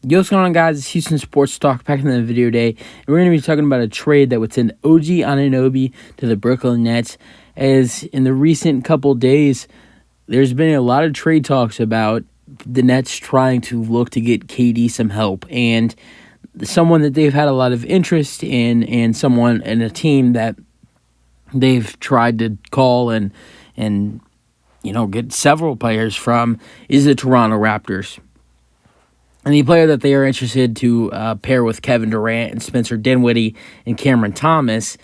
Yo, what's going on, guys? It's Houston Sports Talk back in the video day. And we're going to be talking about a trade that would send OG Anunoby to the Brooklyn Nets. As in the recent couple days, there's been a lot of trade talks about the Nets trying to look to get KD some help. And someone that they've had a lot of interest in, and someone in a team that they've tried to call and get several players from, is the Toronto Raptors. And the player that they are interested to pair with Kevin Durant and Spencer Dinwiddie and Cameron Thomas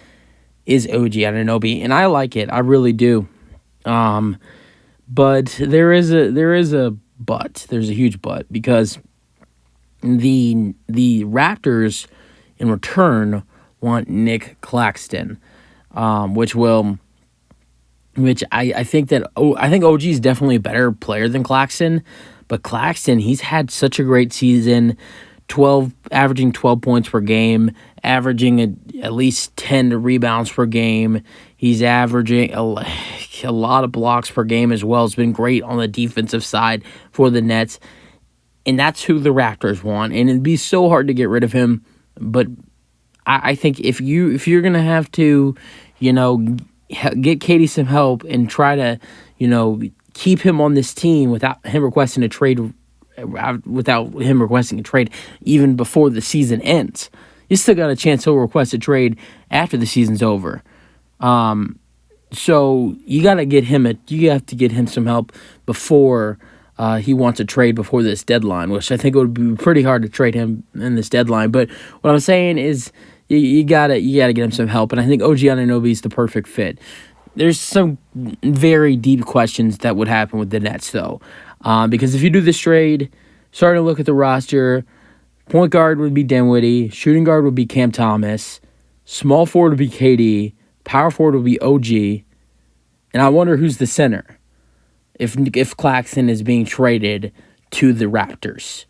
is OG Anunoby, and I like it. I really do. But there is a but. There's a huge but, because the Raptors in return want Nick Claxton, which I think OG is definitely a better player than Claxton. But Claxton, he's had such a great season, averaging 12 points per game, averaging at least 10 rebounds per game. He's averaging a lot of blocks per game as well. It's been great on the defensive side for the Nets. And that's who the Raptors want. And it'd be so hard to get rid of him. But I think if you're going to have to, get Katie some help and try to, keep him on this team without him requesting a trade even before the season ends, you still got a chance he'll request a trade after the season's over. So you have to get him some help before he wants a trade before this deadline, which I think it would be pretty hard to trade him in this deadline. But what I'm saying is you gotta get him some help, and I think OG Anunoby is the perfect fit. There's some very deep questions that would happen with the Nets, though. Because if you do this trade, starting to look at the roster, point guard would be Dinwiddie, shooting guard would be Cam Thomas, small forward would be KD, power forward would be OG, and I wonder who's the center if Claxton is being traded to the Raptors.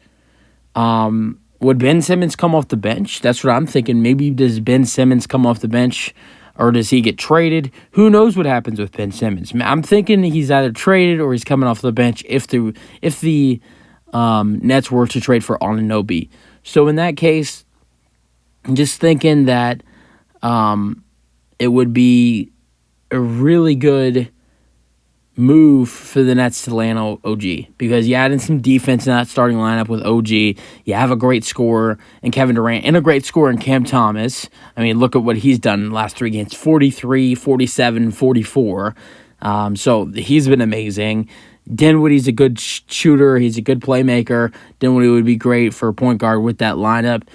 Would Ben Simmons come off the bench? That's what I'm thinking. Maybe does Ben Simmons come off the bench, or does he get traded? Who knows what happens with Ben Simmons? I'm thinking he's either traded or he's coming off the bench if the Nets were to trade for Anunoby. So in that case, I'm just thinking that it would be a really good move for the Nets to land OG, because you add in some defense in that starting lineup with OG. You have a great scorer in Kevin Durant and a great scorer in Cam Thomas. I mean, look at what he's done in the last 3 games: 43, 47, 44. So he's been amazing. Dinwiddie's a good shooter. He's a good playmaker. Dinwiddie would be great for a point guard with that lineup.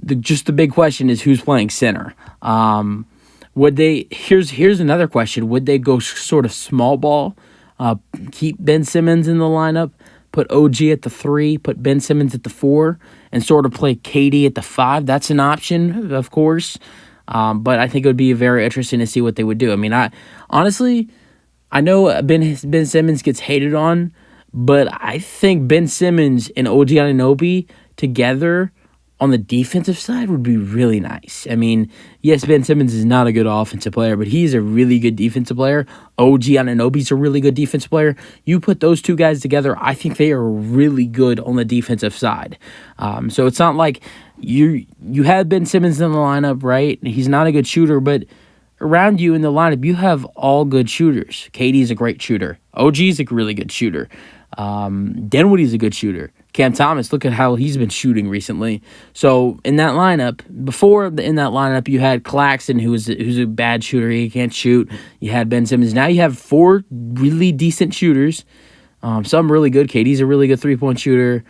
The big question is who's playing center. Here's another question. Would they go sort of small ball, keep Ben Simmons in the lineup, put OG at the 3, put Ben Simmons at the 4, and sort of play KD at the 5? That's an option, of course. But I think it would be very interesting to see what they would do. I mean, I know Ben Simmons gets hated on, but I think Ben Simmons and OG Anunoby together on the defensive side would be really nice. I mean, yes, Ben Simmons is not a good offensive player, but he's a really good defensive player. OG Anunoby's a really good defensive player. You put those two guys together, I think they are really good on the defensive side. So it's not like you have Ben Simmons in the lineup, right? He's not a good shooter, but around you in the lineup, you have all good shooters. KD's a great shooter. OG's a really good shooter. Dinwiddie's a good shooter. Cam Thomas, look at how he's been shooting recently. So in that lineup, you had Claxton, who's a bad shooter. He can't shoot. You had Ben Simmons. Now you have 4 really decent shooters. Some really good. KD's a really good 3-point shooter.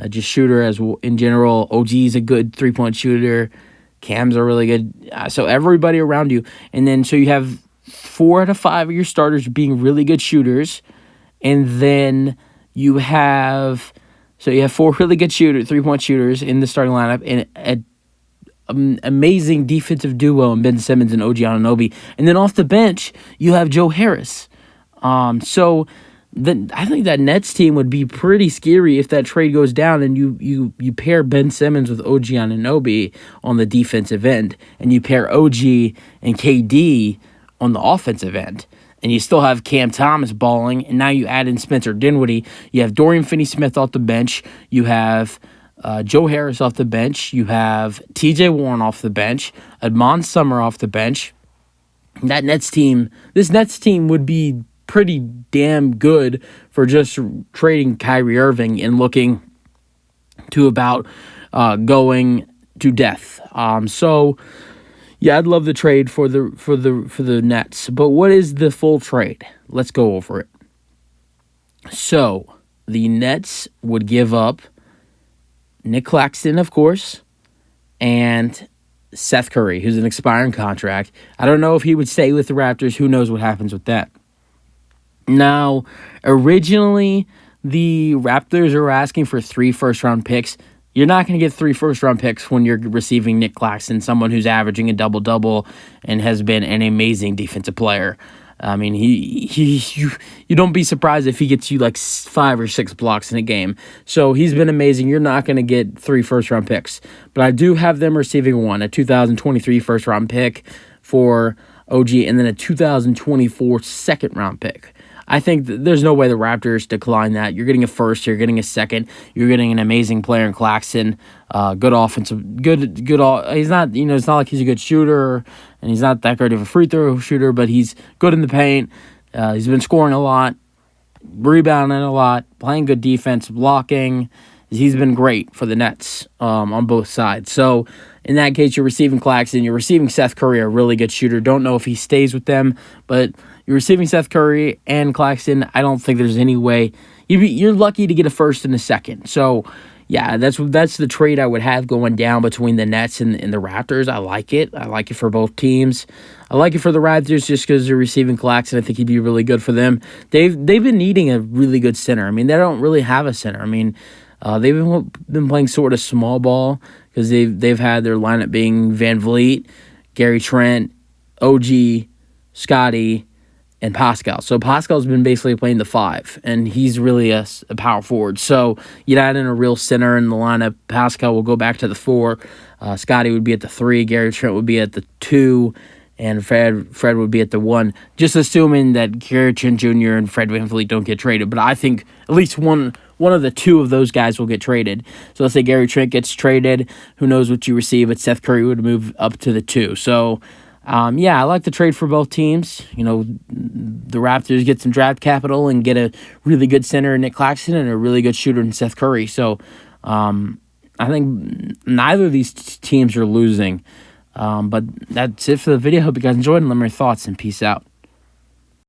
Just shooter as in general. OG's a good 3-point shooter. Cam's a really good. So everybody around you, and then so you have 4 out of 5 of your starters being really good shooters, and then you have 4 really good 3-point shooters in the starting lineup, and an amazing defensive duo in Ben Simmons and OG Anunoby. And then off the bench, you have Joe Harris. So I think that Nets team would be pretty scary if that trade goes down and you pair Ben Simmons with OG Anunoby on the defensive end, and you pair OG and KD on the offensive end. And you still have Cam Thomas balling, and now you add in Spencer Dinwiddie. You have Dorian Finney-Smith off the bench. You have Joe Harris off the bench. You have T.J. Warren off the bench. Admon Summer off the bench. This Nets team would be pretty damn good for just trading Kyrie Irving and looking to about going to death. So yeah, I'd love the trade for the Nets. But what is the full trade? Let's go over it. So the Nets would give up Nick Claxton, of course, and Seth Curry, who's an expiring contract. I don't know if he would stay with the Raptors. Who knows what happens with that? Now, originally, the Raptors are asking for 3 first-round picks. You're not going to get 3 first-round picks when you're receiving Nick Claxton, someone who's averaging a double-double and has been an amazing defensive player. I mean, you don't be surprised if he gets you like 5 or 6 blocks in a game. So he's been amazing. You're not going to get 3 first-round picks. But I do have them receiving one, a 2023 first-round pick for OG, and then a 2024 second-round pick. I think there's no way the Raptors decline that. You're getting a first, you're getting a second, you're getting an amazing player in Claxton. Good offensive, good. He's not, it's not like he's a good shooter, and he's not that great of a free throw shooter, but he's good in the paint. He's been scoring a lot, rebounding a lot, playing good defense, blocking. He's been great for the Nets on both sides. So in that case, you're receiving Claxton, you're receiving Seth Curry, a really good shooter. Don't know if he stays with them, but you're receiving Seth Curry and Claxton. I don't think there's any way. You're lucky to get a first and a second. So, yeah, that's the trade I would have going down between the Nets and the Raptors. I like it. I like it for both teams. I like it for the Raptors just because they're receiving Claxton. I think he'd be really good for them. They've been needing a really good center. I mean, they don't really have a center. I mean, they've been playing sort of small ball because they've had their lineup being Van Vliet, Gary Trent, OG, Scotty, and Pascal. So Pascal's been basically playing the 5, and he's really a power forward. So you'd add in a real center in the lineup. Pascal will go back to the 4. Scotty would be at the 3. Gary Trent would be at the 2. And Fred would be at the 1. Just assuming that Gary Trent Jr. and Fred VanVleet don't get traded. But I think at least one of the 2 of those guys will get traded. So let's say Gary Trent gets traded. Who knows what you receive? But Seth Curry would move up to the 2. So yeah, I like the trade for both teams. The Raptors get some draft capital and get a really good center in Nick Claxton and a really good shooter in Seth Curry. So I think neither of these teams are losing. But that's it for the video. Hope you guys enjoyed, and let me know your thoughts, and peace out.